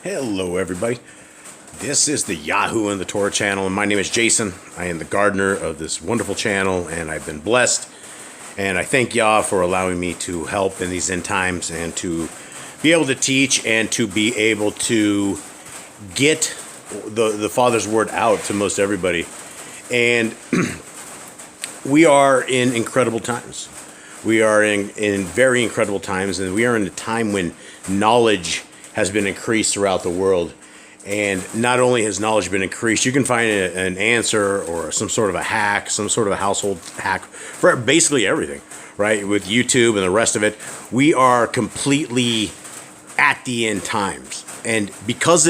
Hello everybody, this is the Yahoo and the Torah channel, and my name is Jason. I am the gardener of this wonderful channel, and I've been blessed, and I thank Yah for allowing me to help in these end times and to be able to teach and to be able to get the Father's word out to most everybody. And we are in incredible times. We are in very incredible times, and we are in a time when knowledge has been increased throughout the world. And not only has knowledge been increased, you can find an answer or some sort of a hack, some sort of a household hack for basically everything, right? With YouTube and the rest of it, we are completely at the end times. And because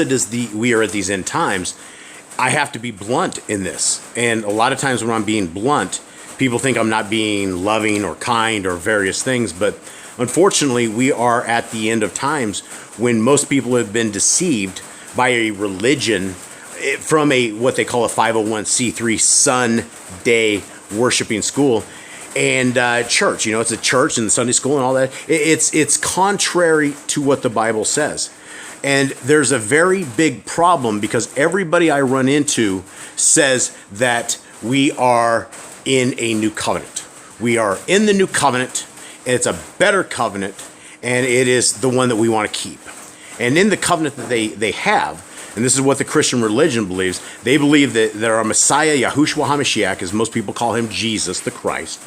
we are at these end times, I have to be blunt in this. And a lot of times when I'm being blunt, people think I'm not being loving or kind or various things, but unfortunately, we are at the end of times when most people have been deceived by a religion from what they call a 501c3 Sunday worshiping school and church. You know, it's a church and Sunday school and all that. It's contrary to what the Bible says. And there's a very big problem because everybody I run into says that we are in a new covenant. We are in the new covenant. It's a better covenant, and it is the one that we want to keep. And in the covenant that they have, and this is what the Christian religion believes, they believe that our Messiah, Yahushua HaMashiach, as most people call him, Jesus the Christ,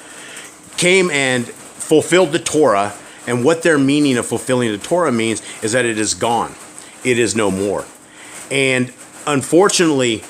came and fulfilled the Torah, and what their meaning of fulfilling the Torah means is that it is gone. It is no more. And unfortunately,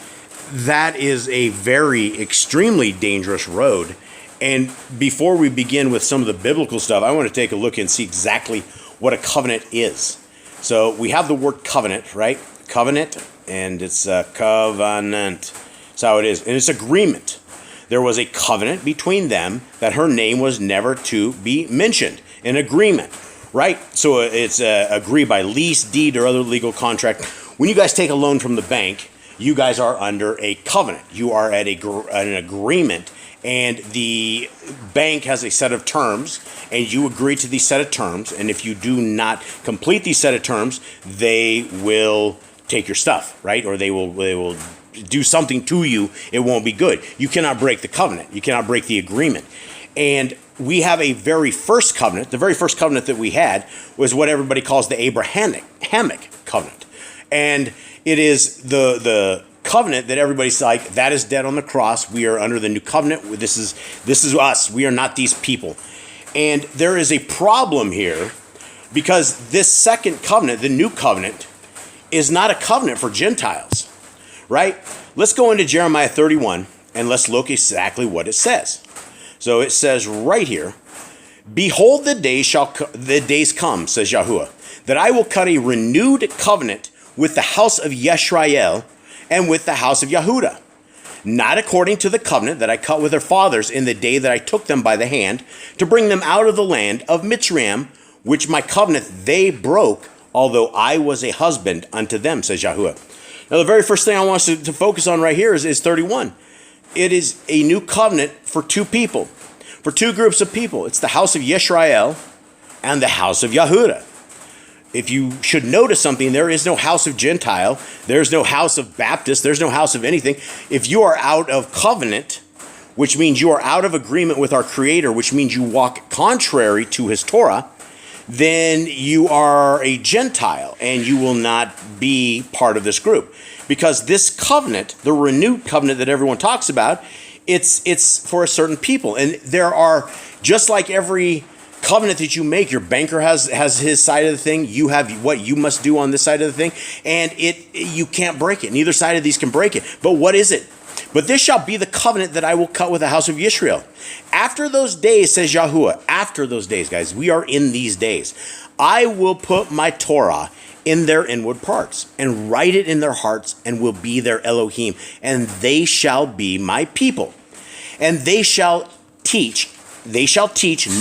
that is a very extremely dangerous road. And before we begin with some of the biblical stuff, I want to take a look and see exactly what a covenant is. So we have the word covenant, right? Covenant, and it's a covenant. That's how it is. And it's agreement. There was a covenant between them that her name was never to be mentioned. An agreement, right? So it's agreed by lease, deed, or other legal contract. When you guys take a loan from the bank, you guys are under a covenant. You are at an agreement. And the bank has a set of terms, and you agree to these set of terms. And if you do not complete these set of terms, they will take your stuff, right? Or they will do something to you. It won't be good. You cannot break the covenant. You cannot break the agreement. And we have a very first covenant. The very first covenant that we had was what everybody calls the Abrahamic covenant. And it is the covenant that everybody's like, that is dead on the cross. We are under the new covenant. This is us. We are not these people. And there is a problem here because this second covenant, the new covenant, is not a covenant for Gentiles, right? Let's go into Jeremiah 31 and let's look exactly what it says. So it says right here, behold, the days come, says Yahuwah, that I will cut a renewed covenant with the house of Yisrael and with the house of Yehudah, not according to the covenant that I cut with their fathers in the day that I took them by the hand to bring them out of the land of Mitzrayim, which my covenant they broke, although I was a husband unto them, says Yahuwah. Now, the very first thing I want us to focus on right here is 31. It is a new covenant for two people, for two groups of people. It's the house of Yisrael and the house of Yehudah. If you should notice something, there is no house of Gentile. There's no house of Baptist. There's no house of anything. If you are out of covenant, which means you are out of agreement with our Creator, which means you walk contrary to His Torah, then you are a Gentile and you will not be part of this group. Because this covenant, the renewed covenant that everyone talks about, it's for a certain people. And there are, just like every covenant that you make, your banker has his side of the thing. You have what you must do on this side of the thing, and you can't break it. Neither side of these can break it. But what is it? But this shall be the covenant that I will cut with the house of Israel. After those days, says Yahuwah, after those days, guys, we are in these days, I will put my Torah in their inward parts and write it in their hearts and will be their Elohim, and they shall be my people. And they shall teach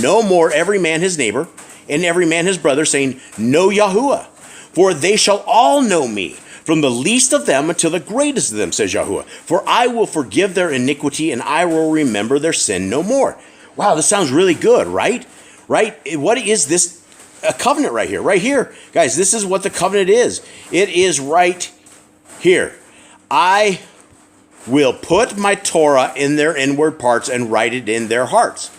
no more every man his neighbor and every man his brother, saying, know Yahuwah, for they shall all know me, from the least of them until the greatest of them, says Yahuwah. For I will forgive their iniquity, and I will remember their sin no more. Wow, this sounds really good, right? Right? What is this a covenant right here. Right here, guys, this is what the covenant is. It is right here. I will put my Torah in their inward parts and write it in their hearts,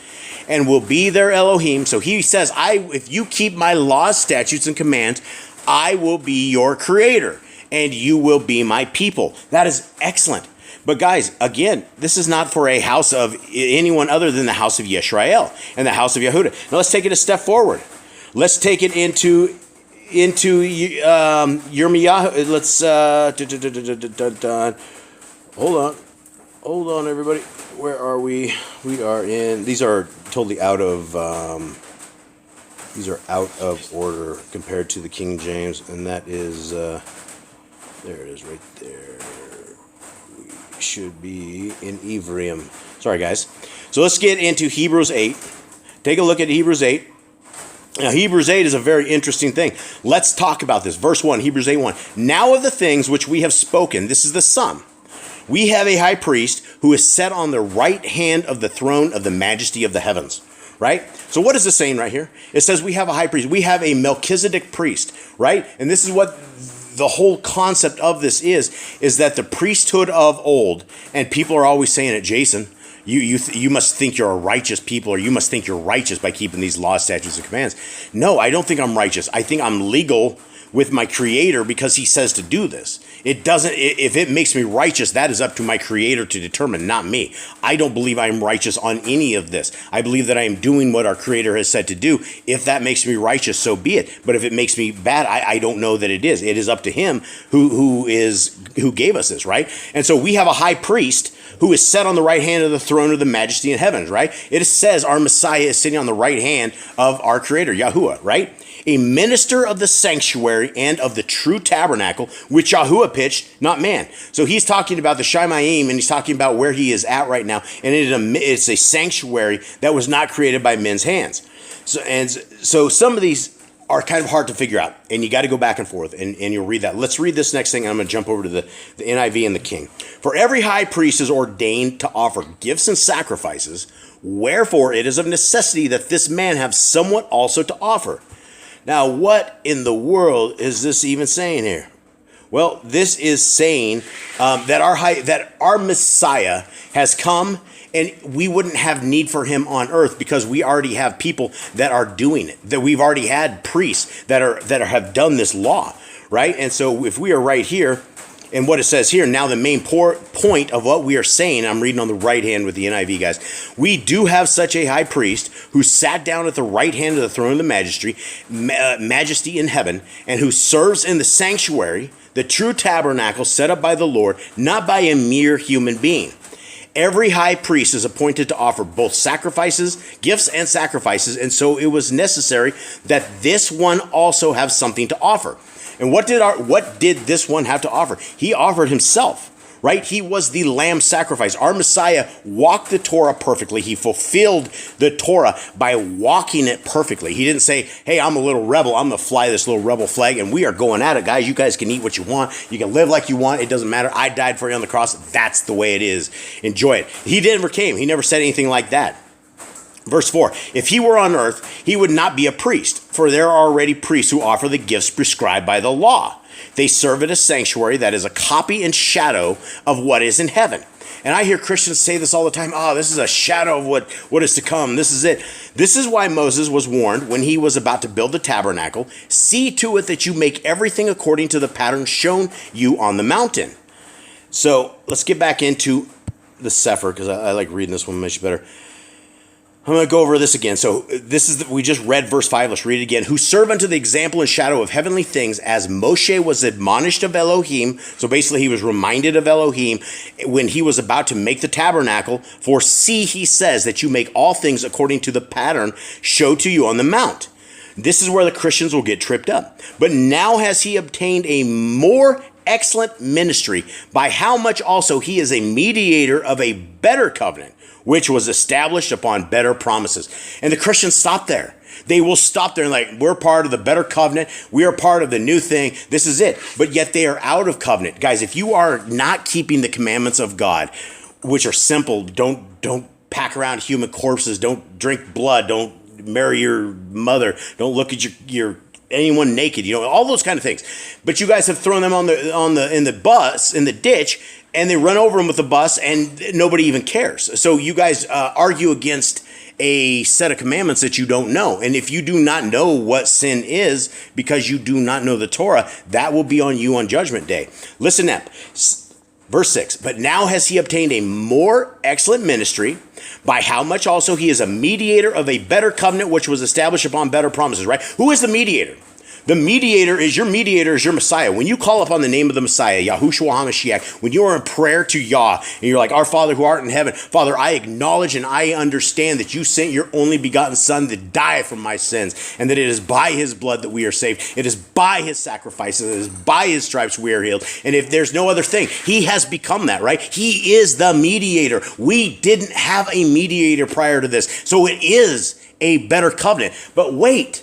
and will be their Elohim. So he says, if you keep my laws, statutes, and commands, I will be your creator, and you will be my people. That is excellent. But guys, again, this is not for a house of anyone other than the house of Yisrael and the house of Yehuda. Now let's take it a step forward. Let's take it into Yirmiyahu. Let's hold on, everybody. Where are we? We are in. These are totally out of. These are out of order compared to the King James, and that is. There it is, right there. We should be in Ephraim. Sorry, guys. So let's get into Hebrews 8. Take a look at Hebrews 8. Now, Hebrews 8 is a very interesting thing. Let's talk about this. Verse 1, Hebrews 8:1. Now of the things which we have spoken, this is the sum. We have a high priest who is set on the right hand of the throne of the majesty of the heavens. Right? So what is this saying right here? It says we have a high priest. We have a Melchizedek priest. Right? And this is what the whole concept of this is that the priesthood of old, and people are always saying it, Jason, you must think you're a righteous people, or you must think you're righteous by keeping these laws, statutes, and commands. No, I don't think I'm righteous. I think I'm legal with my creator because he says to do this. It doesn't, if it makes me righteous, that is up to my creator to determine, not me. I don't believe I am righteous on any of this. I believe that I am doing what our creator has said to do. If that makes me righteous, so be it. But if it makes me bad, I don't know that it is. It is up to him who gave us this, right? And so we have a high priest who is set on the right hand of the throne of the majesty in heavens, right? It says our Messiah is sitting on the right hand of our creator, Yahuwah, right? A minister of the sanctuary and of the true tabernacle, which Yahuwah pitched, not man. So he's talking about the Shemayim, and he's talking about where he is at right now. And it's a sanctuary that was not created by men's hands. So some of these are kind of hard to figure out, and you got to go back and forth, and you'll read that. Let's read this next thing, and I'm going to jump over to the NIV and the King. For every high priest is ordained to offer gifts and sacrifices, wherefore it is of necessity that this man have somewhat also to offer. Now, what in the world is this even saying here? Well, this is saying that our Messiah has come, and we wouldn't have need for him on earth because we already have people that are doing it. That we've already had priests that have done this law, right? And so if we are right here, and what it says here, now the main point of what we are saying, I'm reading on the right hand with the NIV, guys. We do have such a high priest who sat down at the right hand of the throne of the majesty in heaven, and who serves in the sanctuary, the true tabernacle set up by the Lord, not by a mere human being. Every high priest is appointed to offer both sacrifices, gifts and sacrifices, and so it was necessary that this one also have something to offer. And what did this one have to offer? He offered himself, right? He was the lamb sacrifice. Our Messiah walked the Torah perfectly. He fulfilled the Torah by walking it perfectly. He didn't say, hey, I'm a little rebel. I'm going to fly this little rebel flag, and we are going at it, guys. You guys can eat what you want. You can live like you want. It doesn't matter. I died for you on the cross. That's the way it is. Enjoy it. He never came. He never said anything like that. Verse 4, if he were on earth, he would not be a priest, for there are already priests who offer the gifts prescribed by the law. They serve at a sanctuary that is a copy and shadow of what is in heaven. And I hear Christians say this all the time, this is a shadow of what is to come. This is it. This is why Moses was warned when he was about to build the tabernacle, see to it that you make everything according to the pattern shown you on the mountain. So let's get back into the Sefer, because I like reading this one much better. I'm going to go over this again. So we just read verse 5. Let's read it again. Who serve unto the example and shadow of heavenly things, as Moshe was admonished of Elohim. So basically he was reminded of Elohim when he was about to make the tabernacle. For see, he says that you make all things according to the pattern showed to you on the mount. This is where the Christians will get tripped up. But now has he obtained a more excellent ministry, by how much also he is a mediator of a better covenant, which was established upon better promises. And the Christians stop there. They will stop there and like, we're part of the better covenant. We are part of the new thing. This is it. But yet they are out of covenant. Guys, if you are not keeping the commandments of God, which are simple, don't pack around human corpses, don't drink blood, don't marry your mother. Don't look at your anyone naked. All those kind of things. But you guys have thrown them in the ditch, and they run over them with the bus, and nobody even cares. So you guys argue against a set of commandments that you don't know. And if you do not know what sin is because you do not know the Torah, that will be on you on Judgment Day. Listen up. Verse 6, but now has he obtained a more excellent ministry, by how much also he is a mediator of a better covenant, which was established upon better promises, right? Who is the mediator? The mediator is your Messiah. When you call upon the name of the Messiah, Yahushua HaMashiach, when you are in prayer to Yah, and you're like, our Father who art in heaven, Father, I acknowledge and I understand that you sent your only begotten Son to die for my sins, and that it is by his blood that we are saved. It is by his sacrifices, it is by his stripes we are healed. And if there's no other thing, he has become that, right? He is the mediator. We didn't have a mediator prior to this. So it is a better covenant. But wait,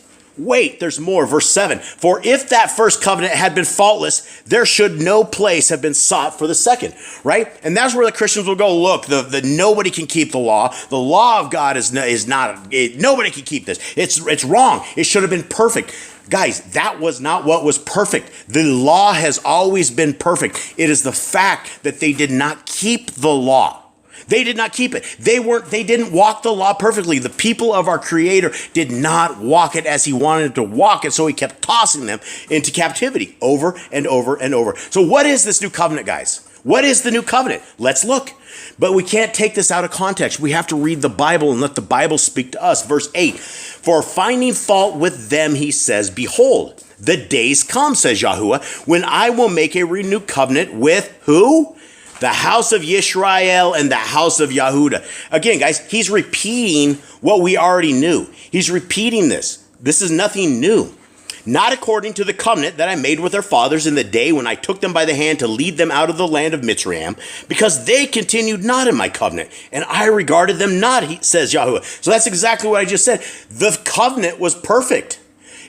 there's more. Verse 7, for if that first covenant had been faultless, there should no place have been sought for the second, right? And that's where the Christians will go, look, the nobody can keep the law. The law of God is not, nobody can keep this. It's wrong. It should have been perfect. Guys, that was not what was perfect. The law has always been perfect. It is the fact that they did not keep the law. They did not keep it. They didn't walk the law perfectly. The people of our Creator did not walk it as he wanted to walk it, so he kept tossing them into captivity over and over and over. So what is this new covenant, guys? What is the new covenant? Let's look. But we can't take this out of context. We have to read the Bible and let the Bible speak to us. Verse 8, for finding fault with them, he says, behold, the days come, says Yahuwah, when I will make a renewed covenant with who? The house of Yisrael and the house of Yehuda. Again, guys, he's repeating what we already knew. He's repeating this. This is nothing new. Not according to the covenant that I made with their fathers in the day when I took them by the hand to lead them out of the land of Mitzrayim, because they continued not in my covenant, and I regarded them not, says Yahuwah. So that's exactly what I just said. The covenant was perfect,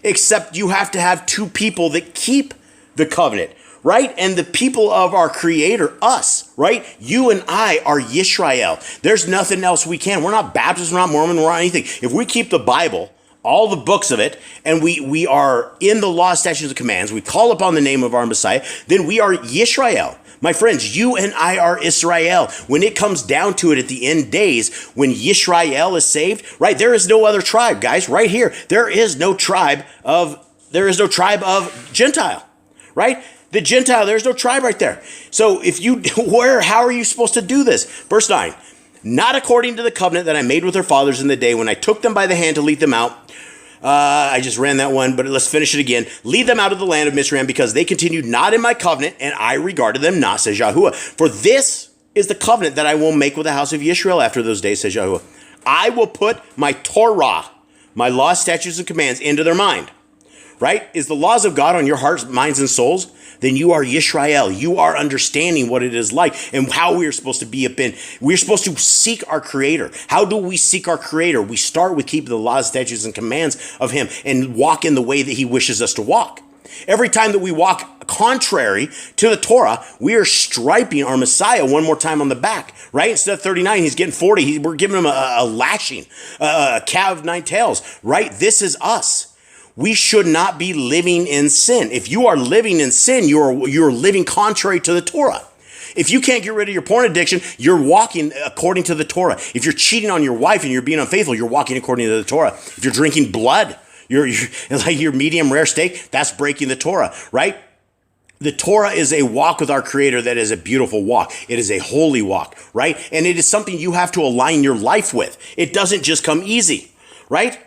except you have to have two people that keep the covenant. Right? And the people of our Creator, us, right? You and I are Yisrael. There's nothing else we can. We're not Baptist, we're not Mormon, we're not anything. If we keep the Bible, all the books of it, and we are in the law, statutes, and commands, we call upon the name of our Messiah, then we are Yisrael. My friends, you and I are Israel. When it comes down to it at the end days, when Yisrael is saved, right? There is no other tribe, guys, right here. There is no tribe of Gentile, right? The Gentile, there's no tribe right there. So how are you supposed to do this? Verse 9, not according to the covenant that I made with their fathers in the day when I took them by the hand to lead them out. I just ran that one, but let's finish it again. Lead them out of the land of Mitzrayim, because they continued not in my covenant, and I regarded them not, says Yahuwah. For this is the covenant that I will make with the house of Yisrael after those days, says Yahuwah. I will put my Torah, my laws, statutes, and commands into their mind. Right? Is the laws of God on your hearts, minds, and souls? Then you are Yisrael. You are understanding what it is like and how we are supposed to be we're supposed to seek our Creator. How do we seek our Creator? We start with keeping the laws, statutes, and commands of him and walk in the way that he wishes us to walk. Every time that we walk contrary to the Torah, we are striping our Messiah one more time on the back, right? Instead of 39, he's getting 40. We're giving him a lashing, a calf of 9 tails, right? This is us. We should not be living in sin. If you are living in sin, you're living contrary to the Torah. If you can't get rid of your porn addiction, you're walking according to the Torah. If you're cheating on your wife and you're being unfaithful, you're walking according to the Torah. If you're drinking blood, you're like your medium rare steak, that's breaking the Torah, right? The Torah is a walk with our Creator that is a beautiful walk. It is a holy walk, right? And it is something you have to align your life with. It doesn't just come easy, right?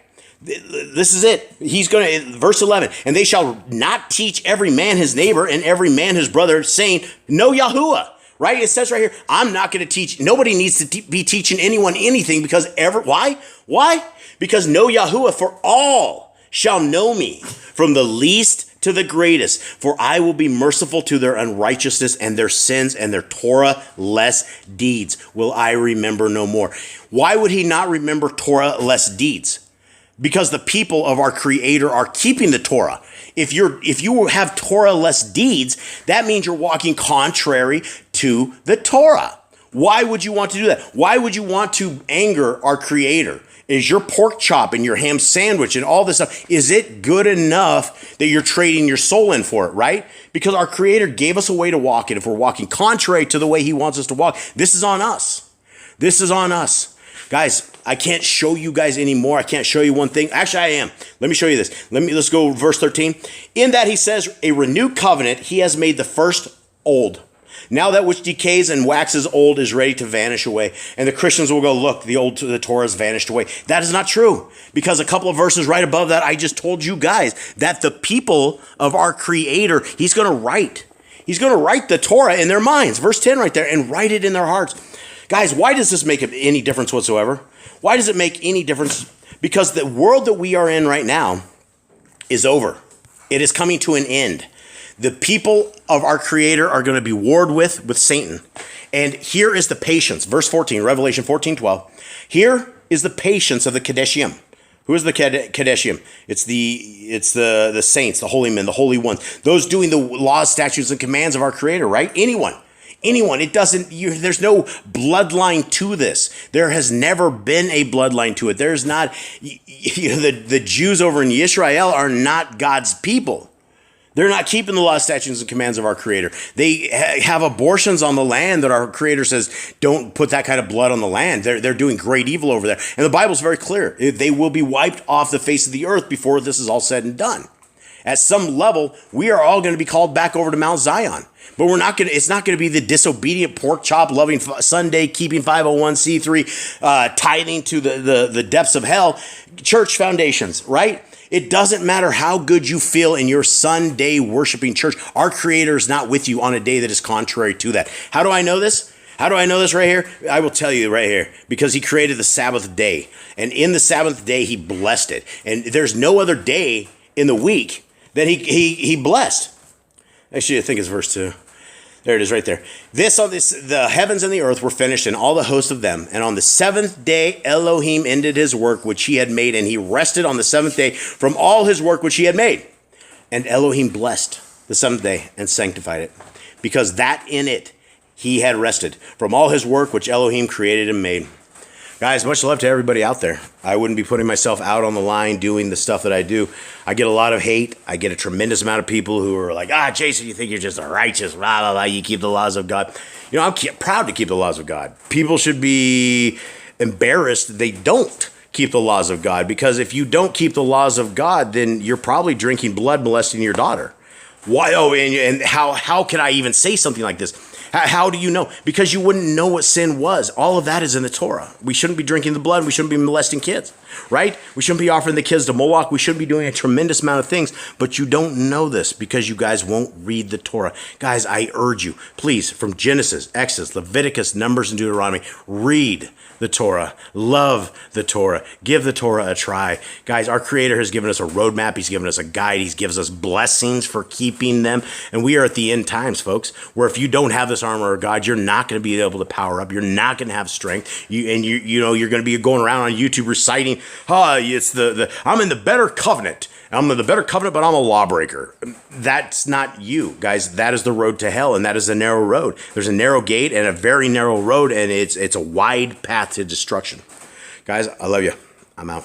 This is it. He's going to, verse 11, and they shall not teach every man his neighbor and every man his brother, saying, know Yahuwah. Right? It says right here, I'm not going to teach. Nobody needs to be teaching anyone anything, because why? Why? Because know Yahuwah, for all shall know me, from the least to the greatest. For I will be merciful to their unrighteousness, and their sins and their Torah-less deeds will I remember no more. Why would he not remember Torah-less deeds? Because the people of our Creator are keeping the Torah. If you have Torah-less deeds, that means you're walking contrary to the Torah. Why would you want to do that? Why would you want to anger our Creator Is your pork chop and your ham sandwich and all this stuff, is it good enough that you're trading your soul in for it, right? Because our Creator gave us a way to walk it. If we're walking contrary to the way he wants us to walk, this is on us. This is on us. Guys, I can't show you guys anymore. I can't show you one thing. Actually, I am. Let me show you this. Let's go verse 13. In that he says, a renewed covenant, he has made the first old. Now that which decays and waxes old is ready to vanish away. And the Christians will go, look, the Torah has vanished away. That is not true. Because a couple of verses right above that, I just told you guys that the people of our Creator, he's going to write. He's going to write the Torah in their minds. Verse 10 right there, and write it in their hearts. Guys, why does this make any difference whatsoever? Why does it make any difference? Because the world that we are in right now is over. It is coming to an end. The people of our Creator are going to be warred with Satan. And here is the patience. Verse 14, Revelation 14:12. Here is the patience of the Kadeshim. Who is the Kadeshim? It's the saints, the holy men, the holy ones. Those doing the laws, statutes, and commands of our Creator, right? Anyone. It doesn't, there's no bloodline to this. There has never been a bloodline to it. There's not, the Jews over in Israel are not God's people. They're not keeping the law, statutes, and commands of our Creator. They have abortions on the land that our Creator says, don't put that kind of blood on the land. They're doing great evil over there. And the Bible's very clear. They will be wiped off the face of the earth before this is all said and done. At some level, we are all going to be called back over to Mount Zion. But it's not going to be the disobedient, pork chop, loving Sunday, keeping 501c3, tithing to the depths of hell, church foundations, right? It doesn't matter how good you feel in your Sunday worshiping church. Our Creator is not with you on a day that is contrary to that. How do I know this? How do I know this right here? I will tell you right here. Because he created the Sabbath day. And in the Sabbath day, he blessed it. And there's no other day in the week that he blessed. Actually, I think it's verse 2. There it is right there. The heavens and the earth were finished and all the host of them. And on the seventh day, Elohim ended his work which he had made, and he rested on the seventh day from all his work which he had made. And Elohim blessed the seventh day and sanctified it, because that in it he had rested from all his work which Elohim created and made. Guys, much love to everybody out there. I wouldn't be putting myself out on the line doing the stuff that I do. I get a lot of hate. I get a tremendous amount of people who are like, Jason, you think you're just a righteous, blah, blah, blah, you keep the laws of God. I'm proud to keep the laws of God. People should be embarrassed that they don't keep the laws of God, because if you don't keep the laws of God, then you're probably drinking blood, molesting your daughter. Why? Oh, and how can I even say something like this? How do you know? Because you wouldn't know what sin was. All of that is in the Torah. We shouldn't be drinking the blood. We shouldn't be molesting kids, right? We shouldn't be offering the kids to Moloch. We shouldn't be doing a tremendous amount of things, but you don't know this because you guys won't read the Torah. Guys, I urge you, please, from Genesis, Exodus, Leviticus, Numbers, and Deuteronomy, read the Torah, love the Torah, give the Torah a try. Guys, our Creator has given us a roadmap. He's given us a guide. He's given us blessings for keeping them. And we are at the end times, folks, where if you don't have this armor of God, you're not going to be able to power up. You're not going to have strength. You're going to be going around on YouTube reciting, I'm in the better covenant. I'm in the better covenant, but I'm a lawbreaker. That's not you, guys. That is the road to hell, and that is a narrow road. There's a narrow gate and a very narrow road, and it's a wide path to destruction. Guys, I love you. I'm out.